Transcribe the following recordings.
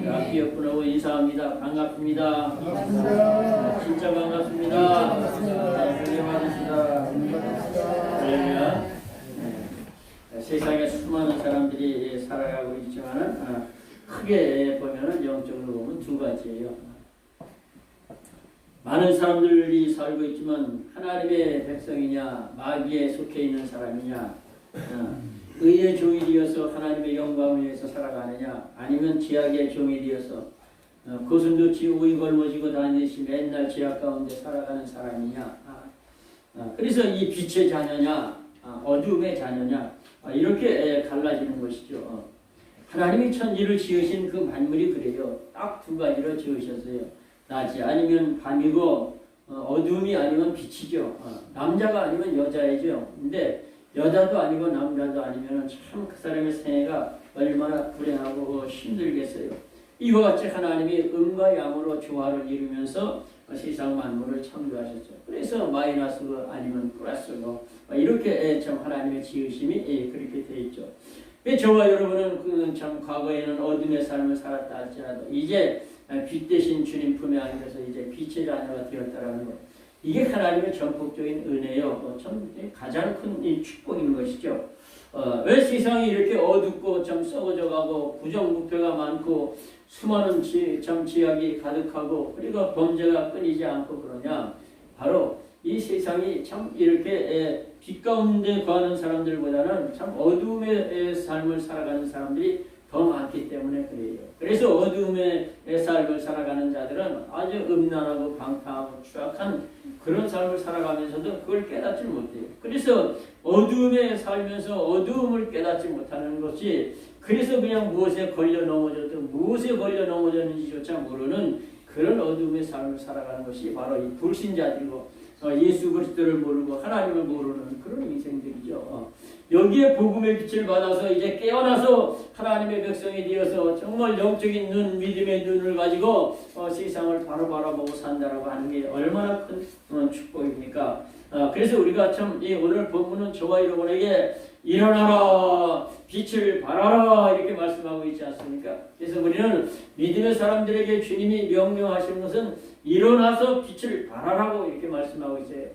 앞이었구나 인사합니다. 반갑습니다. 진짜 반갑습니다. 반갑습니다. 할렐루야. 세상에 수많은 사람들이 살아가고 있지만은 크게 보면은 영적으로 보면 두 가지예요. 많은 사람들이 살고 있지만 하나님의 백성이냐 마귀에 속해 있는 사람이냐 의의 종이 되어서 하나님의 영광을 위해서 살아가느냐 아니면 지악의 종이 되어서 고슴도치 오이 걸머지고 다니듯이 맨날 지악 가운데 살아가는 사람이냐 그래서 이 빛의 자녀냐 어둠의 자녀냐 이렇게 갈라지는 것이죠. 하나님이 천지를 지으신 그 만물이 그래요. 딱 두 가지로 지으셨어요. 낮이 아니면 밤이고 어둠이 아니면 빛이죠. 남자가 아니면 여자이죠. 근데 여자도 아니고 남자도 아니면 참 그 사람의 생애가 얼마나 불행하고 힘들겠어요. 이와 같이 하나님이 음과 양으로 조화를 이루면서 세상 만물을 창조하셨죠. 그래서 마이너스고 아니면 플러스고 이렇게 참 하나님의 지으심이 그렇게 되어 있죠. 저와 여러분은 참 과거에는 어둠의 삶을 살았다 할지라도 이제 빛 대신 주님 품에 안겨서 이제 빛의 자녀가 되었다라는 것. 이게 하나님의 전폭적인 은혜요. 참 가장 큰 축복인 것이죠. 왜 세상이 이렇게 어둡고 참 썩어져가고 부정부패가 많고 수많은 참 지악이 가득하고 그리고 범죄가 끊이지 않고 그러냐? 바로 이 세상이 참 이렇게 빛 가운데 거하는 사람들보다는 참 어둠의 삶을 살아가는 사람들이 더 많기 때문에 그래요. 그래서 어둠의 삶을 살아가는 자들은 아주 음란하고 방탕하고 추악한 그런 삶을 살아가면서도 그걸 깨닫지 못해요. 그래서 어둠에 살면서 어둠을 깨닫지 못하는 것이 그래서 그냥 무엇에 걸려 넘어져도 무엇에 걸려 넘어졌는지조차 모르는 그런 어둠의 삶을 살아가는 것이 바로 이 불신자들이고 예수 그리스도를 모르고 하나님을 모르는 그런 인생들이죠. 여기에 복음의 빛을 받아서 이제 깨어나서 하나님의 백성이 되어서 정말 영적인 눈, 믿음의 눈을 가지고 세상을 바로 바라보고 산다라고 하는 게 얼마나 큰 축복입니까? 그래서 우리가 참 오늘 본문은 저와 여러분에게 일어나라, 빛을 발하라 이렇게 말씀하고 있지 않습니까? 그래서 우리는 믿음의 사람들에게 주님이 명령하시는 것은 일어나서 빛을 발하라고 이렇게 말씀하고 있어요.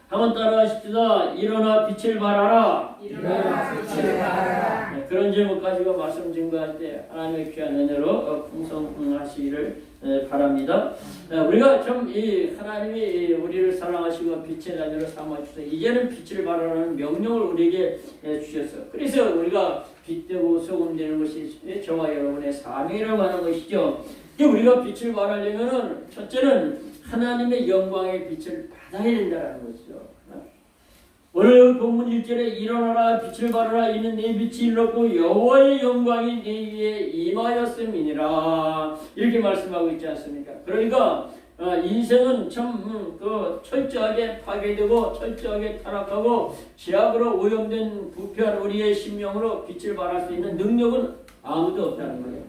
한번 따라하십시다. 일어나 빛을 발하라. 일어나 빛을 발하라. 네, 그런 제목 가지고 말씀 증거할 때 하나님의 귀한 은혜로 풍성하시기를 바랍니다. 우리가 참 이 하나님이 우리를 사랑하시고 빛의 자녀로 삼아주셔서 이제는 빛을 발하라는 명령을 우리에게 주셨어요. 그래서 우리가 빛되고 소금 되는 것이 저와 여러분의 사명이라고 하는 것이죠. 우리가 빛을 발하려면은 첫째는 하나님의 영광의 빛을 받아야 된다는 것이죠. 오늘 본문 1절에 일어나라 빛을 발하라 이는 내 빛이 일렀고 여호와의 영광이 내 위에 임하였음이니라 이렇게 말씀하고 있지 않습니까? 그러니까 인생은 참 철저하게 파괴되고 철저하게 타락하고 죄악으로 오염된 부패한 우리의 심령으로 빛을 발할 수 있는 능력은 아무도 없다는 거예요.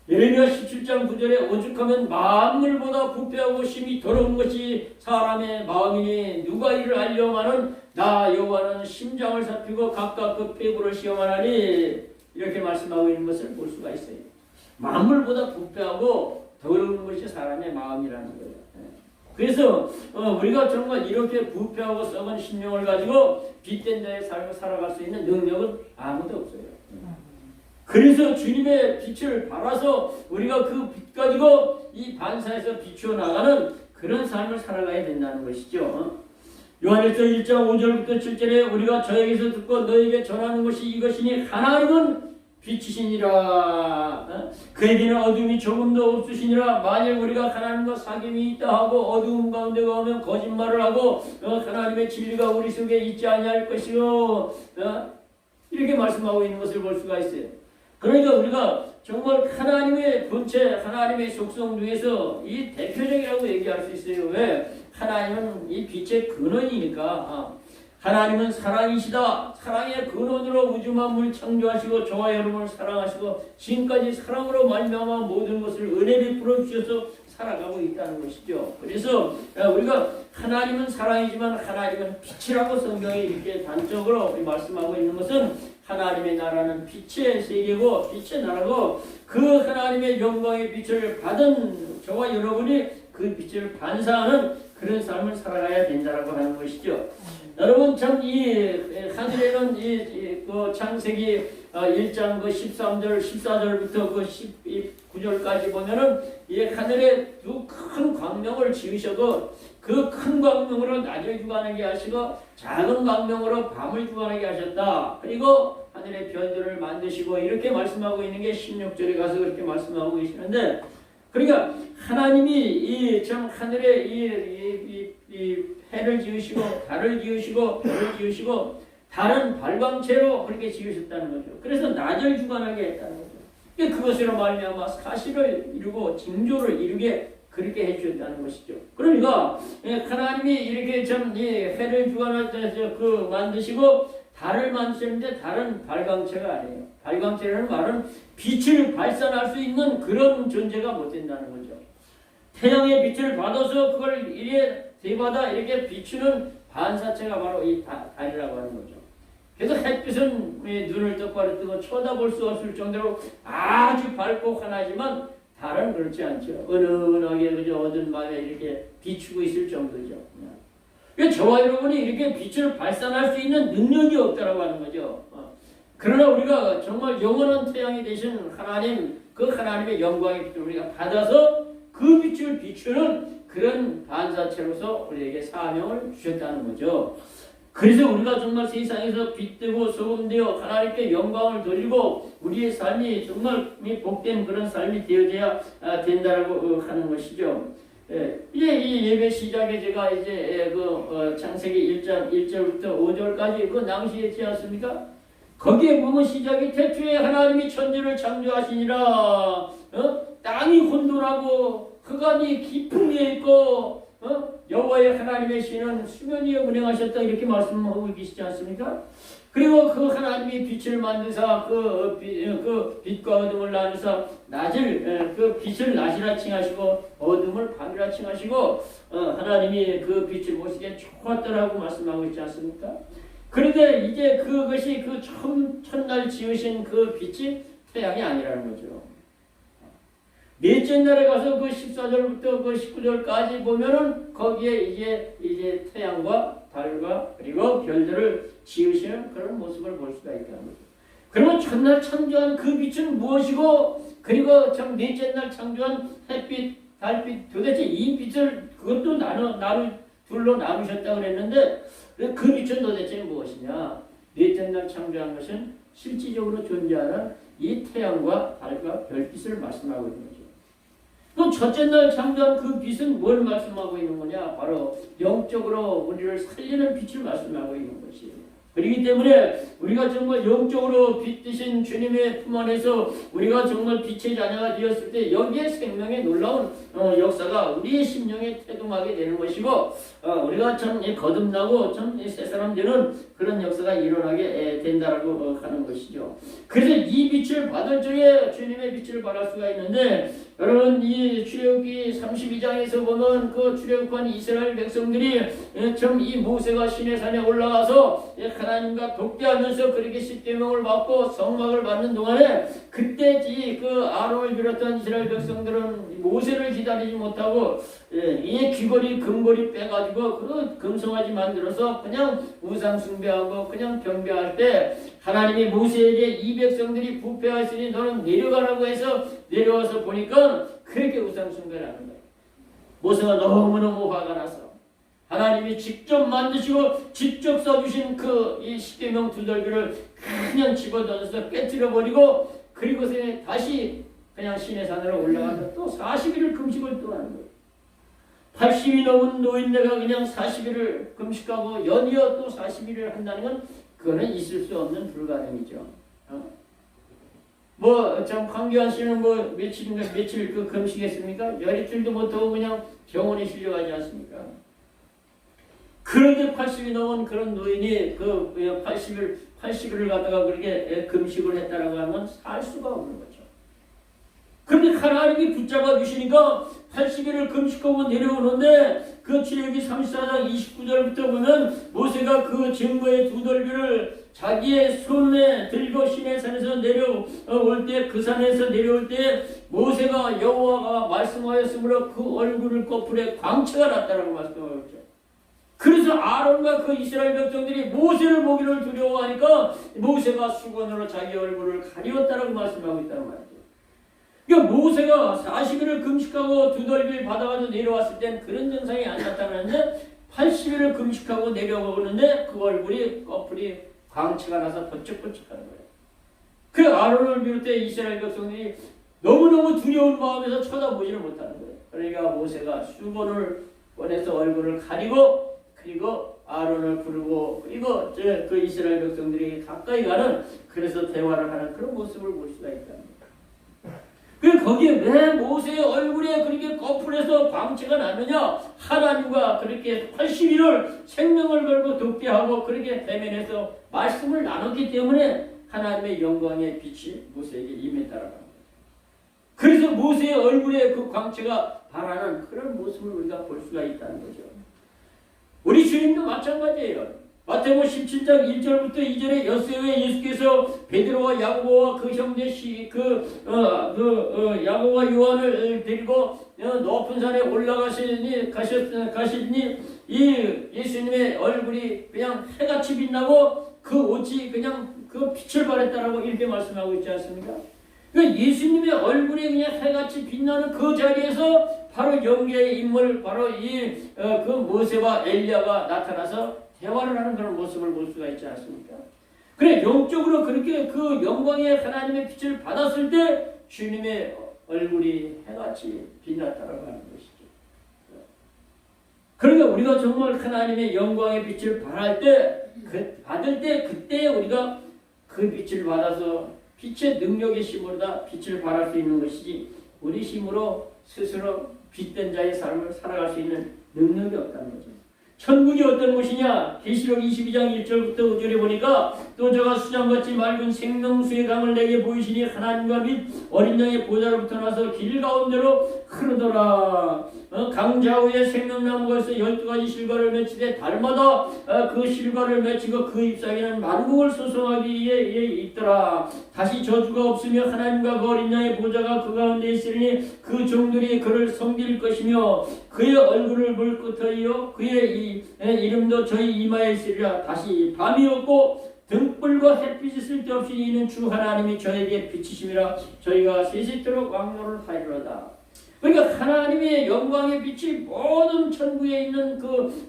예레미야 17장 9절에 오죽하면 만물보다 부패하고 심히 더러운 것이 사람의 마음이니 누가 이를 알려마는 나 여호와는 심장을 살피고 각각 그 폐부를 시험하나니 이렇게 말씀하고 있는 것을 볼 수가 있어요. 만물보다 부패하고 더러운 것이 사람의 마음이라는 거예요. 그래서 우리가 정말 이렇게 부패하고 썩은 심령을 가지고 빛된 자의 삶을 살아갈 수 있는 능력은 아무도 없어요. 그래서 주님의 빛을 발아서 우리가 그 빛 가지고 이 반사에서 비추어 나가는 그런 삶을 살아가야 된다는 것이죠. 요한일서 1장 5절부터 7절에 우리가 저에게서 듣고 너에게 전하는 것이 이것이니 하나님은 빛이시니라. 그에게는 어둠이 조금도 없으시니라. 만일 우리가 하나님과 사귐이 있다 하고 어두움 가운데 가면 거짓말을 하고 하나님의 진리가 우리 속에 있지 아니할 것이요. 이렇게 말씀하고 있는 것을 볼 수가 있어요. 그러니까 우리가 정말 하나님의 본체, 하나님의 속성 중에서 이 대표적이라고 얘기할 수 있어요. 왜? 하나님은 이 빛의 근원이니까. 하나님은 사랑이시다. 사랑의 근원으로 우주 만물을 창조하시고 저와 여러분을 사랑하시고 지금까지 사랑으로 말미암아 모든 것을 은혜 베풀어 주셔서 살아가고 있다는 것이죠. 그래서 우리가 하나님은 사랑이지만 하나님은 빛이라고 성경이 이렇게 단적으로 말씀하고 있는 것은 하나님의 나라는 빛의 세계고 빛의 나라고 그 하나님의 영광의 빛을 받은 저와 여러분이 그 빛을 반사하는 그런 삶을 살아가야 된다라고 하는 것이죠. 여러분 참 이 하늘에는 그 창세기 1장 그 13절 14절부터 그 19절까지 보면은 이 하늘에 두 큰 광명을 지으셔도 그 큰 광명으로 낮을 주관하게 하시고 작은 광명으로 밤을 주관하게 하셨다. 그리고 하늘의 별들을 만드시고 이렇게 말씀하고 있는 게 16절에 가서 그렇게 말씀하고 계시는데, 그러니까 하나님이 이 참 하늘에 이 해를 지으시고 달을 지으시고 별을 지으시고 다른 발광체로 그렇게 지으셨다는 거죠. 그래서 낮을 주관하게 했다는 거죠. 그것으로 말미암아 사실을 이루고 징조를 이루게 그렇게 해주셨다는 것이죠. 그러니까 하나님이 이렇게 참 해를 주관할 때 그 만드시고 달을 만드셨는데 달은 발광체가 아니에요. 발광체라는 말은 빛을 발산할 수 있는 그런 존재가 못 된다는 거죠. 태양의 빛을 받아서 그걸 이래 대마다 이렇게 비추는 반사체가 바로 이 달이라고 하는 거죠. 그래서 햇빛은 눈을 똑바로 뜨고 쳐다볼 수 없을 정도로 아주 밝고 환하지만 달은 그렇지 않죠. 은은하게 그저 어두운 밤에 이렇게 비추고 있을 정도죠. 저와 여러분이 이렇게 빛을 발산할 수 있는 능력이 없다라고 하는 거죠. 그러나 우리가 정말 영원한 태양이 되신 하나님, 그 하나님의 영광의 빛을 우리가 받아서 그 빛을 비추는 그런 반사체로서 우리에게 사명을 주셨다는 거죠. 그래서 우리가 정말 세상에서 빛되고 소금되어 하나님께 영광을 돌리고 우리의 삶이 정말 복된 그런 삶이 되어져야 된다라고 하는 것이죠. 이제 이 예배 시작에 제가 이제 창세기 1장 1절부터 5절까지 그 낭시했지 않습니까? 거기에 보면 시작이 태초에 하나님이 천지를 창조하시니라. 땅이 혼돈하고 흑암이 깊은 위에 있고 여호와의 하나님의 신은 수면 위에 운행하셨다 이렇게 말씀하고 계시지 않습니까? 그리고 그 하나님이 빛을 만드사 그 빛과 어둠을 나누사 낮을 그 빛을 낮이라 칭하시고 어둠을 밤이라 칭하시고 하나님이 그 빛을 보시기에 좋았더라고 말씀하고 있지 않습니까? 그런데 이제 그것이 그 첫날 지으신 그 빛이 태양이 아니라는 거죠. 넷째 날에 가서 그 14절부터 그 19절까지 보면은 거기에 이제 태양과 달과 그리고 별들을 지으시는 그런 모습을 볼 수가 있다는 거죠. 그러면 첫날 창조한 그 빛은 무엇이고, 그리고 참 넷째 날 창조한 햇빛, 달빛, 도대체 이 빛을 그것도 둘로 나누셨다고 그랬는데 그 빛은 도대체 무엇이냐? 넷째 날 창조한 것은 실질적으로 존재하는 이 태양과 달과 별빛을 말씀하고 있는 거죠. 또 첫째 날 창조한 그 빛은 뭘 말씀하고 있는 거냐? 바로 영적으로 우리를 살리는 빛을 말씀하고 있는 것이에요. 그렇기 때문에 우리가 정말 영적으로 빛 드신 주님의 품 안에서 우리가 정말 빛의 자녀가 되었을 때 여기에 생명의 놀라운 역사가 우리의 심령에 태동하게 되는 것이고 우리가 참 거듭나고 참 새 사람 되는 그런 역사가 일어나게 된다라고 하는 것이죠. 그래서 이 빛을 받을 적에 주님의 빛을 받을 수가 있는데, 여러분 이 출애굽기 32장에서 보면 그 출애굽한 이스라엘 백성들이 참 이 모세가 시내산에 올라가서 하나님과 독대하면서 그렇게 십계명을 받고 성막을 받는 동안에 그때 그 아론을 비롯한 이스라엘 백성들은 모세를 기다리지 못하고 이 귀걸이 금고리 빼가지고 그 금송아지 만들어서 그냥 우상 숭배하고 그냥 경배할 때 하나님이 모세에게 이 백성들이 부패하시니 너는 내려가라고 해서 내려와서 보니까 그렇게 우상 숭배를 하는 거예요. 모세가 너무너무 화가 나서 하나님이 직접 만드시고 직접 써주신 이 십계명 두들기를 그냥 집어던져서 깨뜨려 버리고 그리고 다시 그냥 시내산으로 올라가서 또 40일을 금식을 또 하는 거예요. 80이 넘은 노인네가 그냥 40일을 금식하고 연이어 또 40일을 한다는 건 그거는 있을 수 없는 불가능이죠. 참 황교안 씨는 며칠 그 금식했습니까? 열이틀도 못하고 그냥 병원에 실려가지 않습니까? 그런데 80이 넘은 그런 노인이 80일을 갖다가 그렇게 금식을 했다라고 하면 살 수가 없는 거죠. 그런데 하나님이 붙잡아 주시니까 80일을 금식하고 내려오는데 그 출애굽기 34장 29절부터 보면 모세가 그 증거의 두들기를 자기의 손에 들고 시내산에서 내려올 때, 그 산에서 내려올 때 모세가 여호와가 말씀하였으므로 그 얼굴을 거풀에 광채가 났다라고 말씀하셨죠. 그래서 아론과 그 이스라엘 백성들이 모세를 보기를 두려워하니까 모세가 수건으로 자기 얼굴을 가리웠다라고 말씀하고 있다는 말이죠. 그러니까 모세가 40일을 금식하고 두덜기를 받아가지고 내려왔을 땐 그런 증상이 안 나타나는데 80일을 금식하고 내려오는데 그 얼굴이 거풀이 광채가 나서 번쩍번쩍하는 거예요. 그 아론을 비롯해 이스라엘 백성들이 너무너무 두려운 마음에서 쳐다보지를 못하는 거예요. 그러니까 모세가 수건을 꺼내서 얼굴을 가리고 그리고 아론을 부르고 그리고 그 이스라엘 백성들이 가까이 가는 그래서 대화를 하는 그런 모습을 볼 수가 있다. 그 거기에 왜 모세의 얼굴에 그렇게 거풀에서 광채가 나느냐? 하나님과 그렇게 80일을 생명을 걸고 독대하고 그렇게 대면해서 말씀을 나눴기 때문에 하나님의 영광의 빛이 모세에게 임했다라고 합니다. 그래서 모세의 얼굴에 그 광채가 반하는 그런 모습을 우리가 볼 수가 있다는 거죠. 우리 주님도 마찬가지예요. 마태복음 17장 1절부터 2절에 엿새에 예수께서 베드로와 야고보와 그 형제 야고보와 요한을 데리고 높은 산에 올라가시니 이 예수님의 얼굴이 그냥 해같이 빛나고 그 옷이 그냥 그 빛을 발했다라고 이렇게 말씀하고 있지 않습니까? 그러니까 예수님의 얼굴이 그냥 해같이 빛나는 그 자리에서 바로 영계의 인물 바로 그 모세와 엘리야가 나타나서 대화를 하는 그런 모습을 볼 수가 있지 않습니까? 그래 영적으로 그렇게 그 영광의 하나님의 빛을 받았을 때 주님의 얼굴이 해같이 빛났다라고 하는 것이죠. 그러니까 우리가 정말 하나님의 영광의 빛을 받을 때 그때 우리가 그 빛을 받아서 빛의 능력의 힘으로다 빛을 발할 수 있는 것이지 우리 힘으로 스스로 빛된 자의 삶을 살아갈 수 있는 능력이 없다는 거죠. 천국이 어떤 곳이냐? 계시록 22장 1절부터 5절에 보니까 또 저가 수장같이 맑은 생명수의 강을 내게 보이시니 하나님과 및 어린 양의 보좌로부터 나서 길 가운데로 흐르더라. 강 좌우에 생명나무가 있어 12가지 실과를 맺히되 달마다 그 실과를 맺히고 그 잎사귀는 만국을 소송하기에 있더라. 다시 저주가 없으며 하나님과 그 어린 양의 보좌가 그 가운데 있으니 그 종들이 그를 섬길 것이며 그의 얼굴을 볼 끝이요 그의 이름도 저희 이마에 있으리라. 다시 밤이 없고 등불과 햇빛이 쓸데없이 이는 주 하나님이 저에게 비치심이라. 저희가 세세토록 왕노를 하리로다. 그러니까 하나님의 영광의 빛이 모든 천국에 있는 그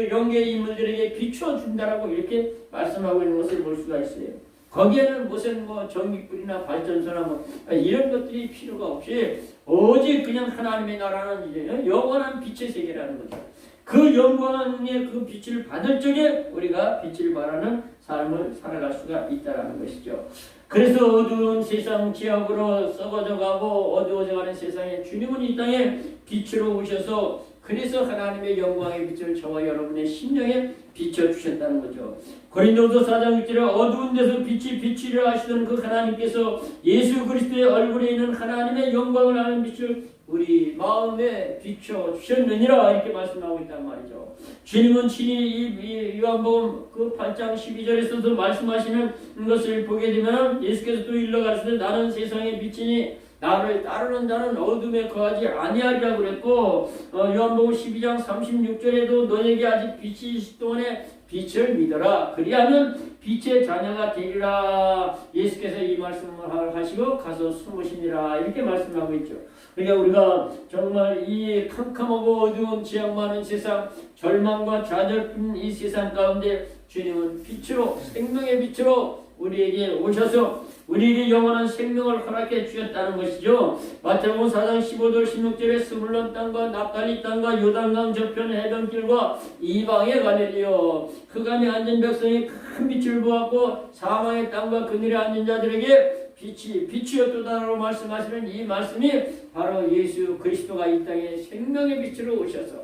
영계의 인물들에게 비춰준다라고 이렇게 말씀하고 있는 것을 볼 수가 있어요. 거기에는 무슨 전기불이나 발전소나 이런 것들이 필요가 없이 오직 그냥 하나님의 나라는 이제 영원한 빛의 세계라는 거죠. 그 영광의 그 빛을 받을 적에 우리가 빛을 발하는 삶을 살아갈 수가 있다는 것이죠. 그래서 어두운 세상 지역으로 썩어져 가고 어두워져가는 세상에 주님은 이 땅에 빛으로 오셔서 그래서 하나님의 영광의 빛을 저와 여러분의 심령에 비춰주셨다는 거죠. 고린도서 4장 6절에 어두운 데서 빛이 비치려 하시던 그 하나님께서 예수 그리스도의 얼굴에 있는 하나님의 영광을 아는 빛을 우리 마음에 비춰주셨느니라 이렇게 말씀하고 있단 말이죠. 주님은 친히 요한복음 그 8장 12절에서도 말씀하시는 것을 보게 되면 예수께서 또 일러 가르치되 나는 세상의 빛이니 나를 따르는 자는 어둠에 거하지 아니하리라고 그랬고 요한복음 12장 36절에도 너에게 아직 빛이 있을 동안에 빛을 믿어라. 그리하면 빛의 자녀가 되리라. 예수께서 이 말씀을 하시고 가서 숨으시니라 이렇게 말씀하고 있죠. 그러니까 우리가 정말 이 캄캄하고 어두운 지향 많은 세상 절망과 좌절뿐 이 세상 가운데 주님은 빛으로 생명의 빛으로 우리에게 오셔서 우리에게 영원한 생명을 허락해 주셨다는 것이죠. 마태복음 4장 15절 16절에 스불론 땅과 납달리 땅과 요단강 저편 해변길과 이방에 가내리요 흑암에 앉은 백성이 큰 빛을 보았고 사망의 땅과 그늘에 앉은 자들에게 빛이었도다라고 말씀하시는 이 말씀이 바로 예수 그리스도가 이 땅에 생명의 빛으로 오셔서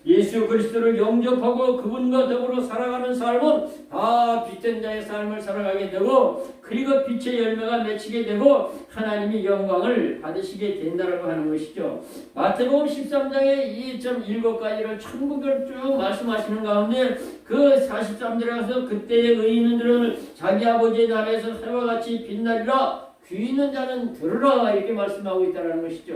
예수 그리스도를 영접하고 그분과 더불어 살아가는 삶은 다 빛된 자의 삶을 살아가게 되고 그리고 빛의 열매가 맺히게 되고 하나님이 영광을 받으시게 된다라고 하는 것이죠. 마태복음 13장에 이 7가지를 천국을 쭉 말씀하시는 가운데 그 43절에 가서 그때의 의인들은 자기 아버지의 나라에서 해와 같이 빛나리라 귀 있는 자는 들으라 이렇게 말씀하고 있다는 것이죠.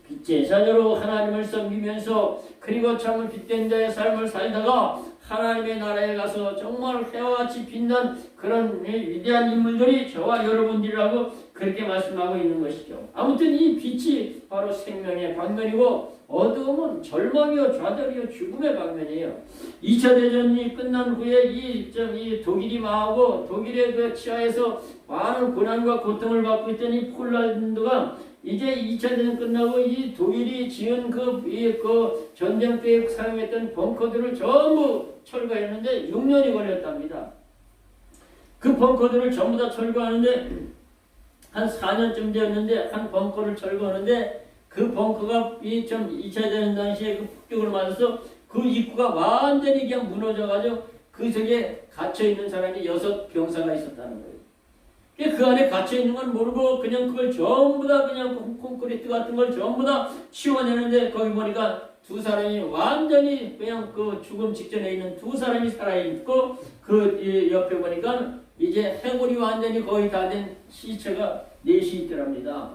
빛의 자녀로 하나님을 섬기면서 그리고 참 빛된 자의 삶을 살다가 하나님의 나라에 가서 정말 해와 같이 빛난 그런 위대한 인물들이 저와 여러분들이라고 그렇게 말씀하고 있는 것이죠. 아무튼 이 빛이 바로 생명의 방면이고 어두움은 절망이요 좌절이요 죽음의 방면이에요. 2차 대전이 끝난 후에 이 독일이 망하고 독일의 그 치하에서 많은 고난과 고통을 받고 있던 이 폴란드가 이제 2차 대전 끝나고 이 독일이 지은 그 전쟁 때 사용했던 벙커들을 전부 철거했는데 6년이 걸렸답니다. 그 벙커들을 전부 다 철거하는데 한 4년쯤 되었는데 한 벙커를 철거하는데 그 벙커가 2차 대전 당시에 그 폭격을 맞아서 그 입구가 완전히 그냥 무너져가지고 그 속에 갇혀있는 사람이 6 병사가 있었다는 거예요. 그 안에 갇혀있는 건 모르고 그냥 그걸 전부 다 그냥 콘크리트 같은 걸 전부 다 치워내는데 거기 보니까 2 사람이 완전히 그냥 그 죽음 직전에 있는 2 사람이 살아있고 그 옆에 보니까 이제 해골이 완전히 거의 다 된 시체가 4시 있더랍니다.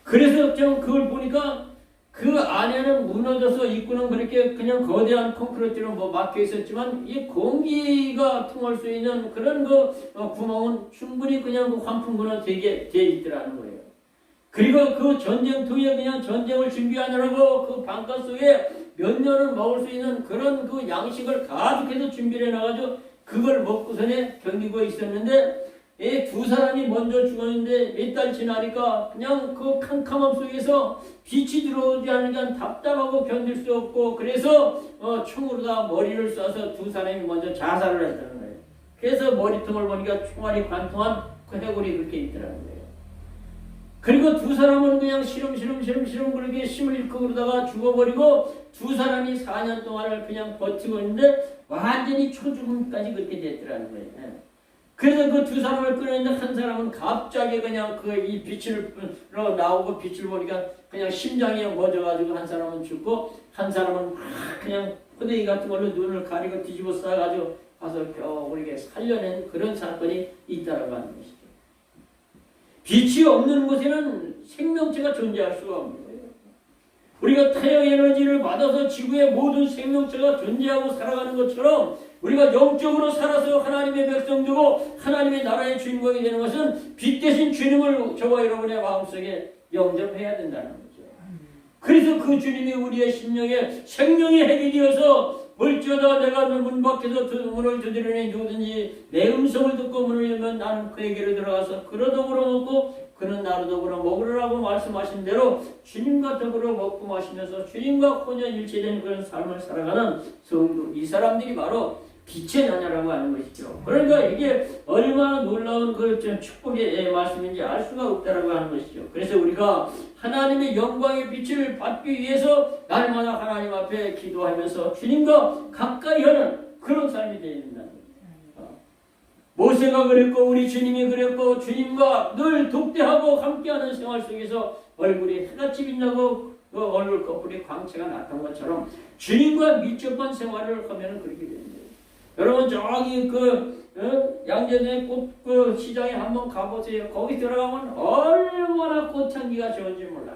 그래서 좀 그걸 보니까 그 안에는 무너져서 입구는 그렇게 그냥 거대한 콘크리트로 막혀 있었지만 이 공기가 통할 수 있는 그런 구멍은 충분히 그냥 그 환풍구는 되게 돼 있더라는 거예요. 그리고 그 전쟁통에 그냥 전쟁을 준비하느라고 그 방가 속에 몇 년을 먹을 수 있는 그런 그 양식을 가득해서 준비를 해놔가지고 그걸 먹고서는 견디고 있었는데 이 2 사람이 먼저 죽었는데 몇 달 지나니까 그냥 그 캄캄함 속에서 빛이 들어오지 않으니까 답답하고 견딜 수 없고 그래서 총으로 다 머리를 쏴서 2 사람이 먼저 자살을 했다는 거예요. 그래서 머리통을 보니까 총알이 관통한 그 해골이 그렇게 있더라는 거예요. 그리고 2 사람은 그냥 시름시름 그렇게 힘을 잃고 그러다가 죽어버리고 2 사람이 4년 동안을 그냥 버티고 있는데 완전히 초죽음까지 그렇게 됐더라는 거예요. 그래서 그 2 사람을 끌어냈는데 한 사람은 갑자기 그냥 이 빛을 나오고 빛을 보니까 그냥 심장이 멎어가지고 한 사람은 죽고 한 사람은 그냥 호데기 같은 걸로 눈을 가리고 뒤집어 쌓아가지고 가서 겨우 이렇게 살려낸 그런 사건이 있다라고 하는 것이죠. 빛이 없는 곳에는 생명체가 존재할 수가 없는 거예요. 우리가 태양 에너지를 받아서 지구의 모든 생명체가 존재하고 살아가는 것처럼 우리가 영적으로 살아서 하나님의 백성되고 하나님의 나라의 주인공이 되는 것은 빛 대신 주님을 저와 여러분의 마음속에 영접해야 된다는 거죠. 그래서 그 주님이 우리의 심령에 생명의 핵이 되어서 볼지어다 내가 문 밖에서 문을 두드리니 누구든지 내 음성을 듣고 문을 열면 나는 그에게로 들어가서 그로 더불어 먹고 그는 나로 더불어 먹으라고 말씀하신 대로 주님과 더불어 먹고 마시면서 주님과 혼연일체된 그런 삶을 살아가는 성도 이 사람들이 바로 빛의 자녀라고 하는 것이죠. 그러니까 이게 얼마나 놀라운 그 축복의 말씀인지 알 수가 없다라고 하는 것이죠. 그래서 우리가 하나님의 영광의 빛을 받기 위해서 날마다 하나님 앞에 기도하면서 주님과 가까이 하는 그런 삶이 되어야 된다는 거예요. 모세가 그랬고 우리 주님이 그랬고 주님과 늘 독대하고 함께하는 생활 속에서 얼굴이 해같이 빛나고 그 얼굴 거풀이 광채가 났던 것처럼 주님과 밀접한 생활을 하면 그렇게 됩니다. 여러분 저기 양재동의 꽃 시장에 한번 가보세요. 거기 들어가면 얼마나 꽃향기가 좋은지 몰라.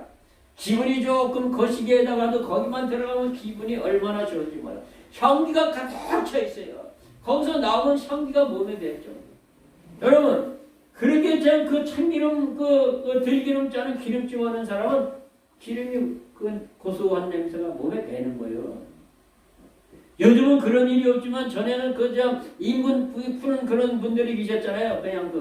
기분이 조금 거시기에다가도 거기만 들어가면 기분이 얼마나 좋은지 몰라. 향기가 가득 차 있어요. 거기서 나오는 향기가 몸에 배죠. 여러분 그렇게 그 참기름 들기름 짜는 기름찜 하는 사람은 기름이 그 고소한 냄새가 몸에 배는 거예요. 요즘은 그런 일이 없지만 전에는 인분 푸는 그런 분들이 계셨잖아요. 그냥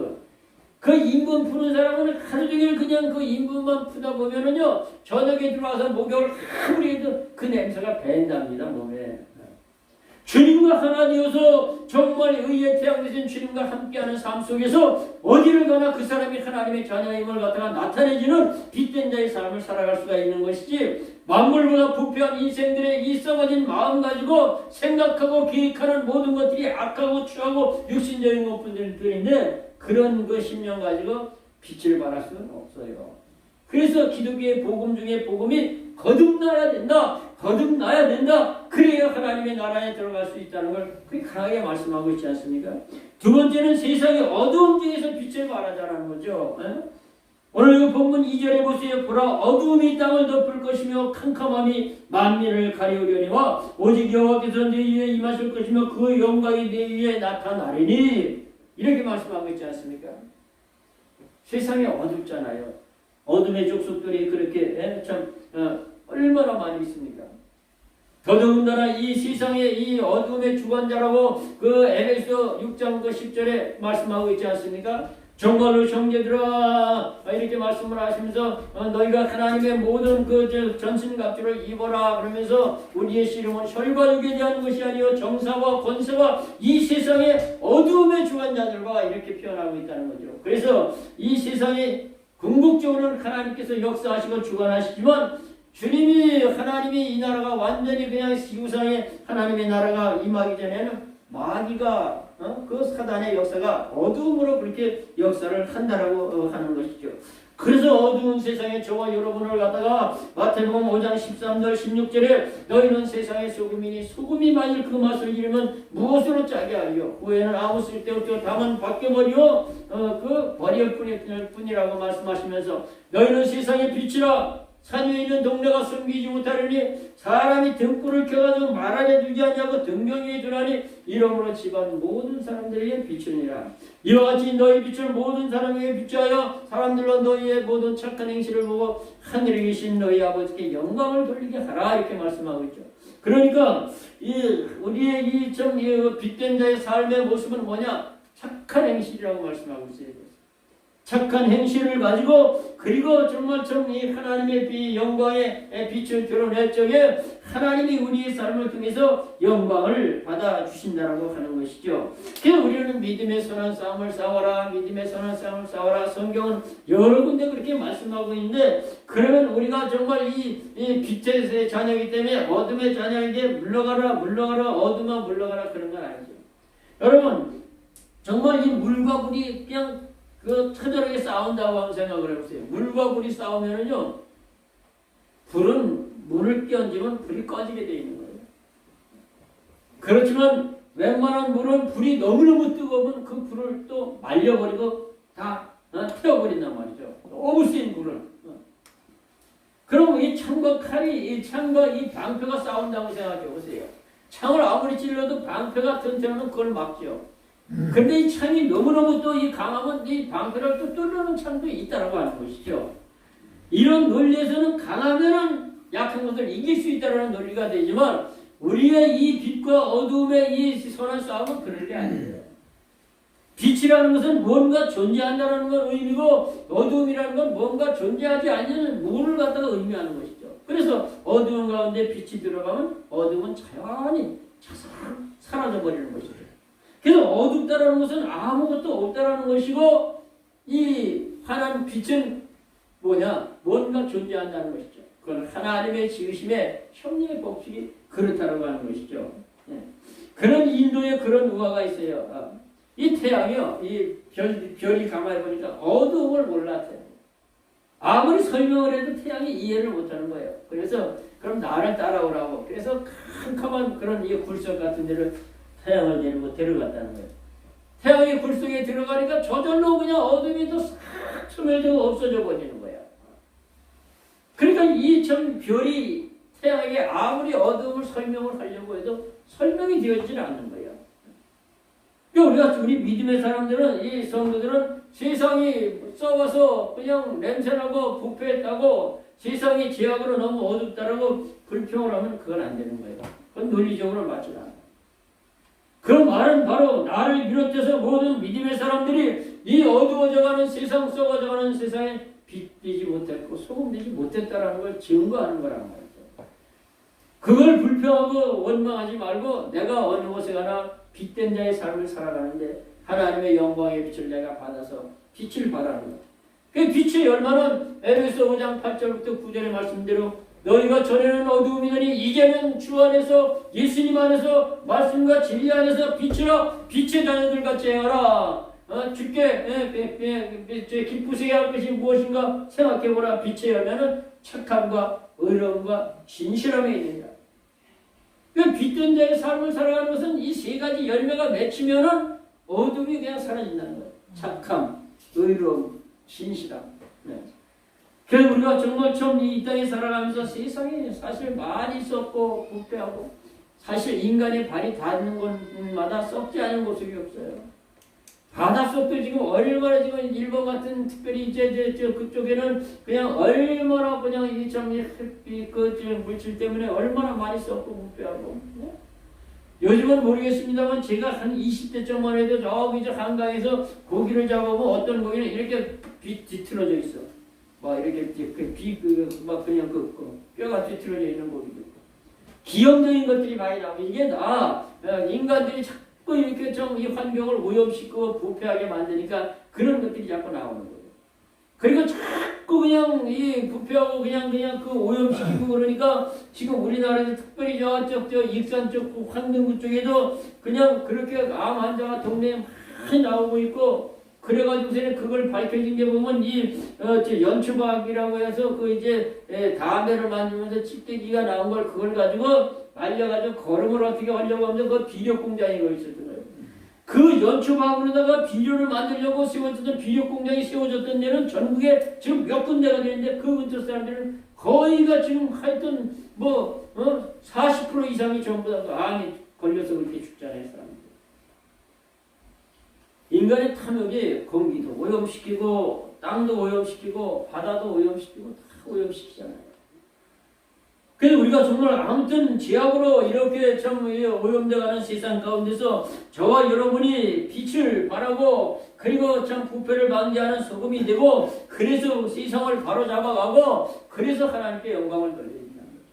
그 인분 푸는 사람은 하루 종일 그냥 그 인분만 푸다 보면은요, 저녁에 들어와서 목욕을 아무리 해도 그 냄새가 배인답니다, 몸에. 주님과 하나 되어서 정말 의의 태양 되신 주님과 함께하는 삶 속에서 어디를 가나 그 사람이 하나님의 자녀임을 갖다가 나타내지는 빛된 자의 삶을 살아갈 수가 있는 것이지, 만물보다 부패한 인생들의 이 썩어진 마음 가지고 생각하고 계획하는 모든 것들이 악하고 추하고 육신적인 것뿐인데 그런 그 심령 가지고 빛을 발할 수는 없어요. 그래서 기독교의 복음 중에 복음이 거듭나야 된다. 거듭나야 된다. 그래야 하나님의 나라에 들어갈 수 있다는 걸 그렇게 강하게 말씀하고 있지 않습니까? 두 번째는 세상의 어두움 중에서 빛을 발하자는 거죠. 오늘 그 본문 2절에 보세요. 보라 어두움이 땅을 덮을 것이며 캄캄함이 만민을 가리우려니와 오직 여호와께서 내 위에 임하실 것이며 그 영광이 내 위에 나타나리니 이렇게 말씀하고 있지 않습니까? 세상이 어둡잖아요. 어둠의 족속들이 그렇게 얼마나 많이 있습니까? 더더군다나 이 세상의 이 어둠의 주관자라고 그 에베소 6장 그 10절에 말씀하고 있지 않습니까? 정말로 형제들아 이렇게 말씀을 하시면서 너희가 하나님의 모든 그 전신갑주를 입어라 그러면서 우리의 씨름은 혈과 육에 대한 것이 아니요 정사와 권세와 이 세상의 어두움의 주관자들과 이렇게 표현하고 있다는 거죠. 그래서 이 세상에 궁극적으로는 하나님께서 역사하시고 주관하시지만 주님이 하나님이 이 나라가 완전히 그냥 지구상에 하나님의 나라가 임하기 전에는 마귀가 그 사단의 역사가 어두움으로 그렇게 역사를 한다라고 하는 것이죠. 그래서 어두운 세상에 저와 여러분을 갖다가 마태복음 5장 13절 16절에 너희는 세상의 소금이니 소금이 만일 그 맛을 잃으면 무엇으로 짜게 하리요 후에는 아무 쓸데없고 다만 벗겨버리요 그 버릴 뿐이라고 말씀하시면서 너희는 세상의 빛이라 산 위에 있는 동네가 숨기지 못하려니 사람이 등불을 켜가지고 말 안에 두지 않냐고 등경 위에 두라니 이러므로 집안 모든 사람들에게 비추니라. 이와 같이 너희 빛을 모든 사람에게 비추하여 사람들로 너희의 모든 착한 행실을 보고 하늘에 계신 너희 아버지께 영광을 돌리게 하라 이렇게 말씀하고 있죠. 그러니까 우리의 이 빛된 자의 삶의 모습은 뭐냐? 착한 행실이라고 말씀하고 있어요. 착한 행실을 가지고 그리고 정말 이 하나님의 영광의 빛을 드러낼 적에 하나님이 우리의 삶을 통해서 영광을 받아주신다라고 하는 것이죠. 그래서 우리는 믿음의 선한 싸움을 싸워라. 믿음의 선한 싸움을 싸워라. 성경은 여러 군데 그렇게 말씀하고 있는데 그러면 우리가 정말 이 빛의 자녀이기 때문에 어둠의 자녀에게 물러가라 어둠아 물러가라 그런 건 아니죠. 여러분 정말 이 물과 불이 그냥 처절하게 싸운다고 한번 생각을 해보세요. 물과 불이 싸우면은요, 불은 물을 끼얹으면 불이 꺼지게 되어 있는 거예요. 그렇지만 웬만한 물은 불이 너무너무 뜨거우면 그 불을 또 말려버리고 다 태워버린단 말이죠. 너무 센 불을. 그럼 이 창과 칼이, 이 창과 이 방패가 싸운다고 생각해 보세요. 창을 아무리 찔러도 방패가 튼튼하면 그걸 막죠. 근데 이 창이 너무너무 또 이 강하면 이 방패를 또 뚫는 창도 있다라고 하는 것이죠. 이런 논리에서는 강하면은 약한 것을 이길 수 있다라는 논리가 되지만 우리의 이 빛과 어두움의 이 선한 싸움은 그럴 게 아니에요. 빛이라는 것은 뭔가 존재한다는 건 의미고 어두움이라는 건 뭔가 존재하지 않는 무엇을 갖다가 의미하는 것이죠. 그래서 어두움 가운데 빛이 들어가면 어두움은 자연히 사라져버리는 것이죠. 그래서 어둡다라는 것은 아무것도 없다라는 것이고 이 환한 빛은 뭐냐? 뭔가 존재한다는 것이죠. 그건 하나님의 지으심의 협력의 법칙이 그렇다라고 하는 것이죠. 그런 인도에 그런 우화가 있어요. 이 태양이요, 이 별이 가만히 보니까 어두움을 몰랐어요. 아무리 설명을 해도 태양이 이해를 못하는 거예요. 그래서 그럼 나를 따라오라고. 그래서 캄캄한 그런 이 굴속 같은 데를 태양을 데리고 데려갔다는 거예요. 태양이 굴 속에 들어가니까 저절로 그냥 어둠이 또 싹 스며들고 없어져 버리는 거야. 그러니까 이 별이 태양에게 아무리 어둠을 설명을 하려고 해도 설명이 되어지질 않는 거예요. 그러니까 우리 믿음의 사람들은, 이 성도들은 세상이 썩어서 그냥 냄새나고 부패했다고 세상이 죄악으로 너무 어둡다라고 불평을 하면 그건 안 되는 거예요. 그건 논리적으로 맞지 않아요. 그 말은 바로 나를 비롯해서 모든 믿음의 사람들이 이 어두워져가는 세상, 썩어져가는 세상에 빛되지 못했고 소금되지 못했다라는 걸 증거하는 거란 말이죠. 그걸 불평하고 원망하지 말고 내가 어느 곳에 가나 빛된 자의 삶을 살아가는데 하나님의 영광의 빛을 내가 받아서 빛을 발하는 것. 그 빛의 열매는 에베소 5장 8절부터 9절의 말씀대로 너희가 전에는 어두움이더니 이제는 주 안에서 예수님 안에서 말씀과 진리 안에서 빛이라 빛의 자녀들 같이 행하라. 주께 기쁘시게 할 것이 무엇인가 생각해보라. 빛의 열매는 착함과 의로움과 진실함에 있느니라. 빛된 자의 삶을 살아가는 것은 이 세 가지 열매가 맺히면은 어둠이 그냥 사라진다는 거예요. 착함, 의로움, 진실함. 네. 그래서 우리가 정말 처음 이 땅에 살아가면서 세상에 사실 많이 썩고 부패하고 사실 인간의 발이 닿는 곳마다 썩지 않은 모습이 없어요. 바닷속도 지금 얼마나 지금 일본 같은 특별히 이제 그쪽에는 그냥 얼마나 그냥 이참 햇빛 그 물질 때문에 얼마나 많이 썩고 부패하고. 네? 요즘은 모르겠습니다만 제가 한 20대쯤만 해도 저기 저 한강에서 고기를 잡아보면 어떤 고기는 이렇게 뒤틀어져 있어. 막 이렇게 막 그냥 뼈가 뒤틀어져 있는 고기도 있고. 기형적인 것들이 많이 나오고 이게 인간들이 자꾸 이렇게 좀 이 환경을 오염시키고 부패하게 만드니까 그런 것들이 자꾸 나오는 거예요. 그리고 자꾸 그냥 이 부패하고 그냥 그 오염시키고 그러니까 지금 우리나라에서 특별히 저쪽 익산 쪽 환경구 쪽에도 그냥 그렇게 암 환자가 동네에 많이 나오고 있고 그래가지고서는 그걸 밝혀진 게 보면 연초박이라고 해서 그 이제 담배를 만들면서 찌개기가 나온 걸 그걸 가지고 말려가지고 거름을 어떻게 하려고 하면 그 비료 공장이 거 있었던 거예요. 그 연초박으로다가 비료를 만들려고 세워졌던 비료 공장이 세워졌던 데는 전국에 지금 몇 군데가 되는데 그 근처 사람들은 거의가 지금 하여튼 40% 이상이 전부 다 암이 걸려서 그렇게 죽잖아요, 사람들. 인간의 탐욕이 공기도 오염시키고 땅도 오염시키고 바다도 오염시키고 다 오염시키잖아요. 그래서 우리가 정말 아무튼 죄악으로 이렇게 참 오염되어가는 세상 가운데서 저와 여러분이 빛을 발하고 그리고 참 부패를 방지하는 소금이 되고 그래서 세상을 바로잡아가고 그래서 하나님께 영광을 돌려준다는 거죠.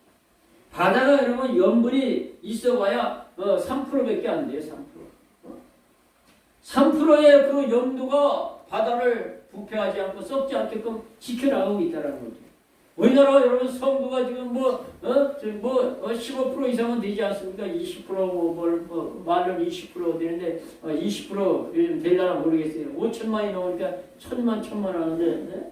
바다가 여러분 염분이 있어봐야 3%밖에 안 돼요. 3%의 그 염도가 바다를 부패하지 않고 썩지 않게끔 지켜나가고 있다는 거죠. 우리나라 여러분 성도가 지금 15% 이상은 되지 않습니까? 20% 말은 20% 되는데 20% 요즘 될라나 모르겠어요. 5천만이 넘으니까 천만 하는데 네?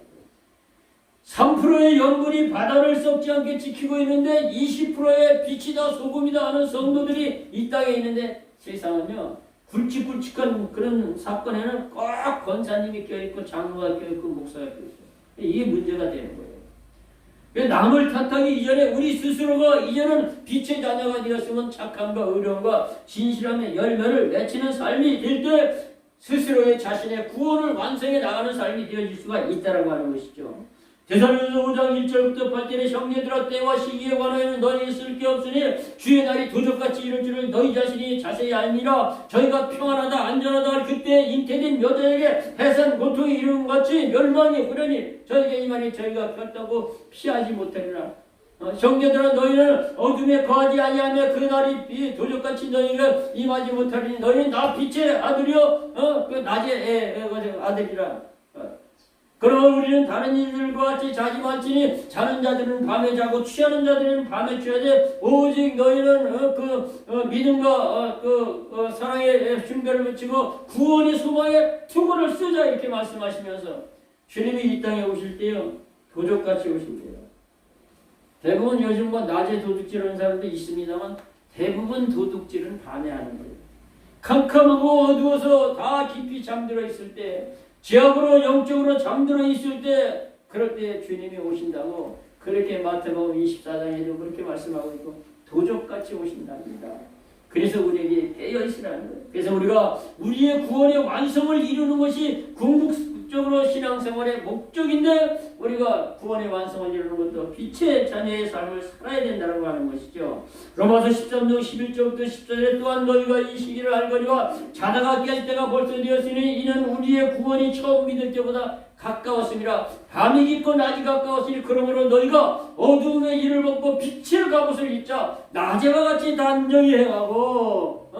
3%의 염분이 바다를 썩지 않게 지키고 있는데 20%의 빛이다 소금이다 하는 성도들이 이 땅에 있는데 세상은요 굵직굵직한 그런 사건에는 꼭 권사님이 껴있고 장로가 껴있고 목사가 껴있어요. 이게 문제가 되는 거예요. 남을 탓하기 이전에 우리 스스로가 이제는 빛의 자녀가 되었으면 착함과 의로움과 진실함의 열매를 맺히는 삶이 될 때 스스로의 자신의 구원을 완성해 나가는 삶이 되어질 수가 있다라고 하는 것이죠. 데살로니가서 5장 1절부터 8절에 형제들아 때와 시기에 관하여는 너희에게 쓸 게 없으니 주의 날이 도적같이 이를 줄을 너희 자신이 자세히 알미라. 저희가 평안하다 안전하다 할 그때 잉태된 여자에게 해산 고통이 이루는 같이 멸망이 오려니 저에게 이 말이 저희가 폈다고 피하지 못하리라. 형제들아 너희는 어둠에 거하지 아니하며 그 날이 도적같이 너희가 임하지 못하리니 너희는 나 빛의 아들이요 그 낮의 아들이라. 그러나 우리는 다른 이들과 같이 자지 말지니 자는 자들은 밤에 자고 취하는 자들은 밤에 취하되 오직 너희는 믿음과 사랑의 흉배를 붙이고 구원의 소망에 투구를 쓰자 이렇게 말씀하시면서 주님이 이 땅에 오실 때요 도적같이 오신대요. 대부분 요즘 낮에 도둑질하는 사람도 있습니다만 대부분 도둑질은 밤에 하는 거예요. 캄캄하고 어두워서 다 깊이 잠들어 있을 때 죄악으로 영적으로 잠들어 있을 때 그럴 때 주님이 오신다고 그렇게 마태복음 24장에도 그렇게 말씀하고 있고 도적같이 오신답니다. 그래서 우리에게 깨어있으라는 거예요. 그래서 우리가 우리의 구원의 완성을 이루는 것이 궁극적으로 신앙생활의 목적인데 우리가 구원의 완성을 이루는 것도 빛의 자녀의 삶을 살아야 된다고 하는 것이죠. 로마서 13장 11절부터 14절에 또한 너희가 이 시기를 알거니와 자다가 깰 때가 벌써 되었으니 이는 우리의 구원이 처음 믿을 때보다 가까웠습니다. 밤이 깊고 낮이 가까웠으니 그러므로 너희가 어두움의 일을 벗고 빛을 갑옷을 입자 낮에와 같이 단정히 행하고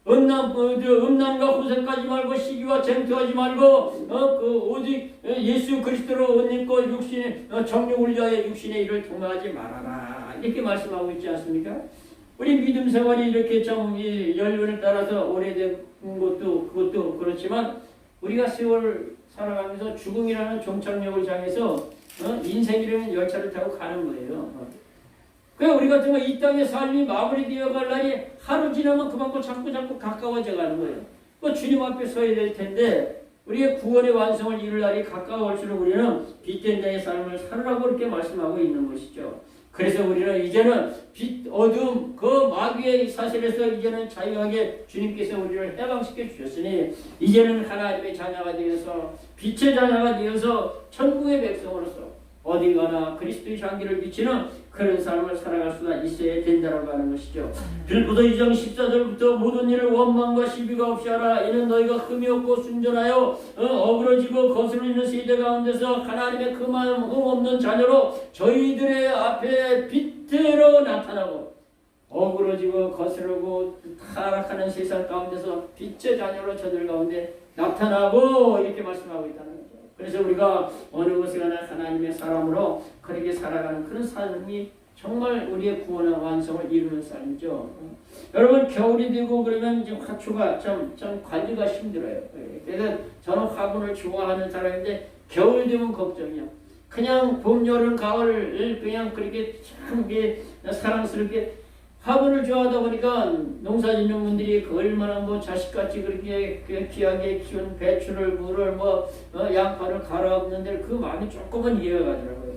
음란과 호색하지 말고 시기와 쟁투하지 말고 오직 예수 그리스도로 옷 입고 육신의 정욕을 위하여 육신의 일을 통하지 말아라 이렇게 말씀하고 있지 않습니까? 우리 믿음 생활이 이렇게 좀 이 연륜을 따라서 오래된 그것도 그렇지만 우리가 세월 살아가면서 죽음이라는 종착역을 향해서 인생이라는 열차를 타고 가는 거예요. 그러니까 우리가 정말 이 땅의 삶이 마무리되어 갈 날이 하루 지나면 그만큼 자꾸 가까워져 가는 거예요. 그 주님 앞에 서야 될 텐데 우리의 구원의 완성을 이룰 날이 가까워질수록 우리는 빛된 자의 삶을 살으라고 그렇게 말씀하고 있는 것이죠. 그래서 우리는 이제는 빛, 어둠, 그 마귀의 사슬에서 이제는 자유하게 주님께서 우리를 해방시켜 주셨으니 이제는 하나님의 자녀가 되어서 빛의 자녀가 되어서 천국의 백성으로서 어디 가나 그리스도의 향기를 비치는 그런 삶을 살아갈 수가 있어야 된다고 하는 것이죠. 빌보도 2장 14절부터 모든 일을 원망과 시비가 없이 하라. 이는 너희가 흠이 없고 순전하여 어그러지고 거스르는 세대 가운데서 하나님의 그 마음 흠 없는 자녀로 저희들의 앞에 빛으로 나타나고 어그러지고 거스르고 타락하는 세상 가운데서 빛의 자녀로 저들 가운데 나타나고 이렇게 말씀하고 있다는 거죠. 그래서 우리가 어느 곳에 가나 하나님의 사람으로 그렇게 살아가는 그런 삶이 정말 우리의 구원의 완성을 이루는 삶이죠. 여러분 겨울이 되고 그러면 이제 화초가 좀 관리가 힘들어요. 그래서 저는 화분을 좋아하는 사람인데 겨울 되면 걱정이야. 그냥 봄, 여름, 가을 그냥 그렇게 참 사랑스럽게 화분을 좋아하다 보니까 농사 짓는 분들이 그 얼마나 자식같이 그렇게 귀하게 키운 배추를 물을 양파를 갈아엎는데 그 마음이 조금은 이해가 가더라고요.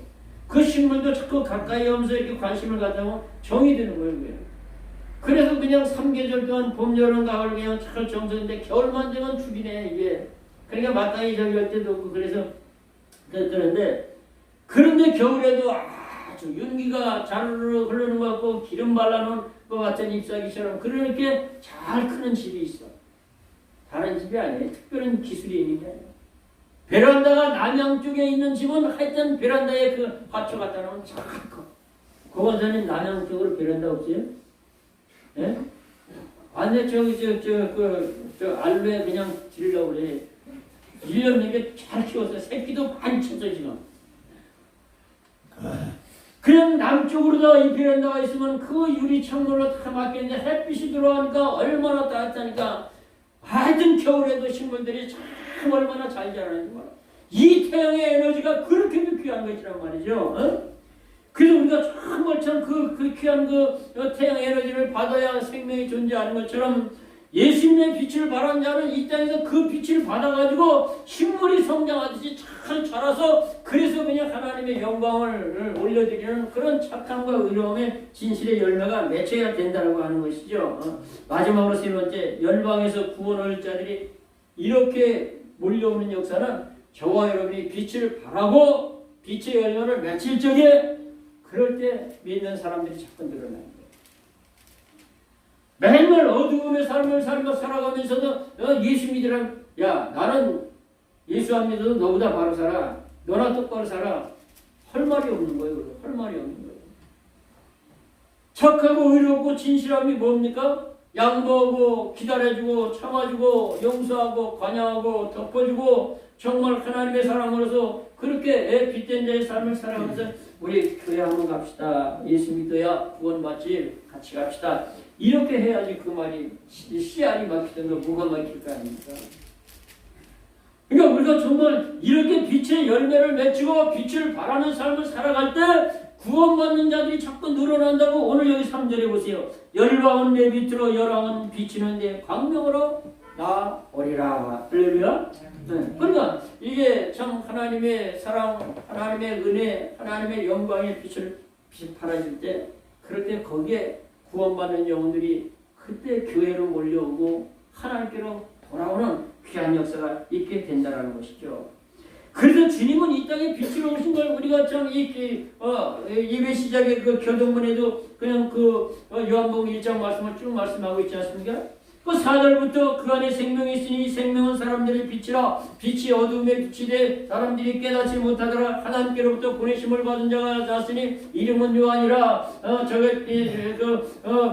그 식물도 자꾸 가까이 오면서 이렇게 관심을 가져보면 정이 드는 거예요. 그냥. 그래서 그냥 3계절 동안 봄, 여름, 가을 그냥 잘 정서인데 겨울만 되면 죽이네 이게. 그러니까 마땅히 저기 할 때도 없고 그래서 그런데 겨울에도 아주 윤기가 자르르 흐르는 것 같고 기름 발라놓은 것 같은 잎사귀처럼 그렇게 잘 크는 집이 있어. 다른 집이 아니에요. 특별한 기술이 있는 게 아니에요. 베란다가 남양 쪽에 있는 집은 하여튼 베란다에 그 화초 갖다 놓으면 잘 커. 고관사님 남양 쪽으로 베란다 없어요? 예? 아니 저 알로에 그냥 드리려고 그래. 1년 내게 잘 키웠어요. 새끼도 많이 쳤어 지금. 그냥 남쪽으로 이 베란다가 있으면 그 유리 창문으로 다 막혔는데 햇빛이 들어오니까 얼마나 따뜻하니까 하여튼 겨울에도 식물들이 참 얼마나 잘 자라는지 몰라. 이 태양의 에너지가 그렇게 귀한 것이란 말이죠. 그래서 우리가 정말 참 그 귀한 그 태양 에너지를 받아야 생명이 존재하는 것처럼 예수님의 빛을 발한 자는 이 땅에서 그 빛을 받아가지고 식물이 성장하듯이 잘 자라서 그래서 그냥 하나님의 영광을 올려드리는 그런 착함과 의로움의 진실의 열매가 맺혀야 된다고 하는 것이죠. 마지막으로 세 번째, 열방에서 구원할 자들이 이렇게 몰려오는 역사는 저와 여러분이 빛을 발하고 빛의 열매를 맺힐 적에 그럴 때 믿는 사람들이 자꾸 늘어나는 거예요. 맨날 어두움의 삶을 살아가면서도 예수 믿으라. 야 나는 예수 안 믿어도 너보다 바로 살아. 너나 똑바로 살아. 할 말이 없는 거예요. 할 말이 없는 거예요. 착하고 의롭고 진실함이 뭡니까? 양보하고 기다려주고 참아주고 용서하고 관여하고 덮어주고 정말 하나님의 사람으로서 그렇게 빛된 자의 삶을 살아가면서 우리 교회 한번 갑시다. 예수 믿어야 구원받지. 같이 갑시다. 이렇게 해야지 그 말이 씨알이 막히던가 뭐가 막힐 거 아닙니까? 그러니까 우리가 정말 이렇게 빛의 열매를 맺히고 빛을 발하는 삶을 살아갈 때 구원받는 자들이 자꾸 늘어난다고 오늘 여기 3절에 보세요. 열방은 내 빛으로 열왕은 비치는 내 광명으로 나오리라. 할렐루야. 네. 그러니까 이게 참 하나님의 사랑, 하나님의 은혜, 하나님의 영광의 빛을 발하실 때 그럴 때 거기에 구원받는 영혼들이 그때 교회로 몰려오고 하나님께로 돌아오는 귀한 역사가 있게 된다는 것이죠. 그래서 주님은 이 땅에 빛으로 오신 걸 우리가 참 예배 시작의 그 교동문에도 그냥 요한복음 1장 말씀을 쭉 말씀하고 있지 않습니까? 그 4절부터 그 안에 생명이 있으니 생명은 사람들의 빛이라 빛이 어두움에 빛이 돼 사람들이 깨닫지 못하더라. 하나님께로부터 보내심을 받은 자가 났으니 이름은 요한이라.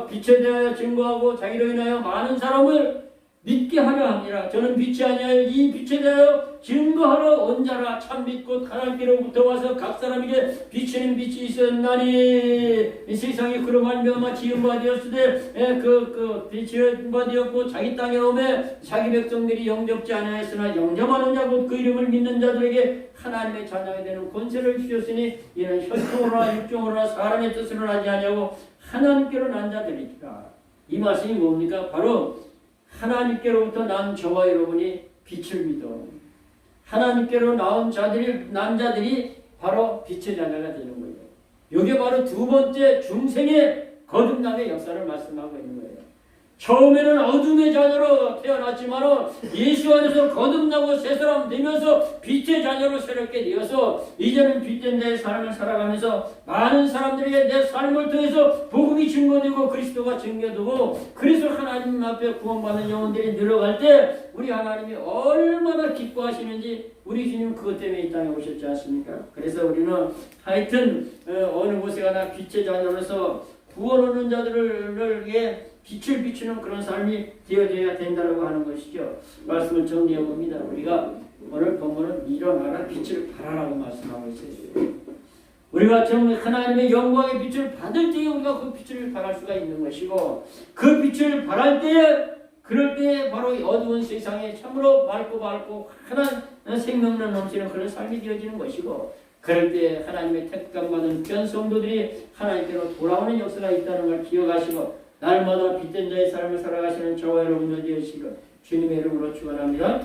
빛에 대하여 증거하고 자기로 인하여 많은 사람을 믿게 하려 함이라. 저는 빛이 아니하여 이 빛에 대하여 증거하러 온 자라. 참빛 곧 하나님께로부터 와서 각 사람에게 비치는 빛이 있었나니 이 세상에 그로 말미암아 지은 바 되었으되 지은 바 되었고 자기 땅에 오매 자기 백성들이 영접지 아니하였으나 영접하는 자 곧 그 이름을 믿는 자들에게 하나님의 자녀가 되는 권세를 주셨으니 이는 혈통으로나 육종으로나 사람의 뜻으로 하지 아니하고 하나님께로 난 자들이니라. 이 말씀이 뭡니까? 바로 하나님께로부터 난 저와 여러분이 빛을 믿어 하나님께로 나온 남자들이 바로 빛의 자녀가 되는 거예요. 이게 바로 두 번째 중생의 거듭남의 역사를 말씀하고 있는 거예요. 처음에는 어둠의 자녀로 태어났지만 예수 안에서 거듭나고 새 사람 되면서 빛의 자녀로 새롭게 되어서 이제는 빛된 내 삶을 살아가면서 많은 사람들에게 내 삶을 통해서 복음이 증거되고 그리스도가 증거되고 그래서 하나님 앞에 구원받는 영혼들이 늘어갈 때 우리 하나님이 얼마나 기뻐하시는지 우리 주님 그것 때문에 이 땅에 오셨지 않습니까? 그래서 우리는 하여튼 어느 곳에 가나 빛의 자녀로서 구원 얻는 자들에게 빛을 비추는 그런 삶이 되어져야 된다고 하는 것이죠. 말씀을 정리해 봅니다. 우리가 오늘 본문은 일어나라 빛을 발하라고 말씀하고 있어요. 우리가 정말 하나님의 영광의 빛을 받을 때에 우리가 그 빛을 발할 수가 있는 것이고 그 빛을 발할 때에 그럴 때에 바로 어두운 세상에 참으로 맑고 환한 생명력 넘치는 그런 삶이 되어지는 것이고 그럴 때 하나님의 택감받은 전 성도들이 하나님께로 돌아오는 역사가 있다는 걸 기억하시고 날마다 빛된 자의 삶을 살아가시는 저와 여러분들 되시기를 주님의 이름으로 축원합니다.